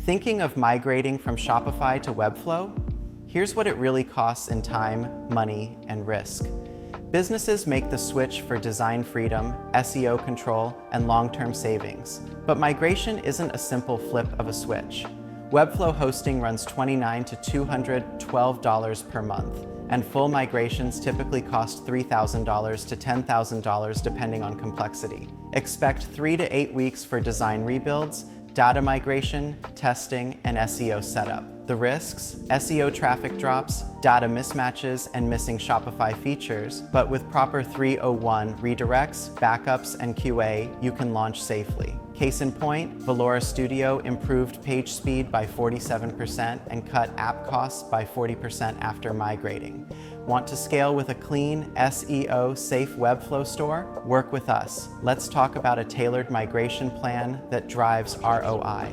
Thinking of migrating from Shopify to Webflow? Here's what it really costs in time, money, and risk. Businesses make the switch for design freedom, SEO control, and long-term savings. But migration isn't a simple flip of a switch. Webflow hosting runs $29 to $212 per month, and full migrations typically cost $3,000 to $10,000 depending on complexity. Expect 3 to 8 weeks for design rebuilds, data migration, testing, and SEO setup. The risks: SEO traffic drops, data mismatches, and missing Shopify features, but with proper 301 redirects, backups, and QA, you can launch safely. Case in point, Valora Studio improved page speed by 47% and cut app costs by 40% after migrating. Want to scale with a clean, SEO-safe Webflow store? Work with us. Let's talk about a tailored migration plan that drives ROI.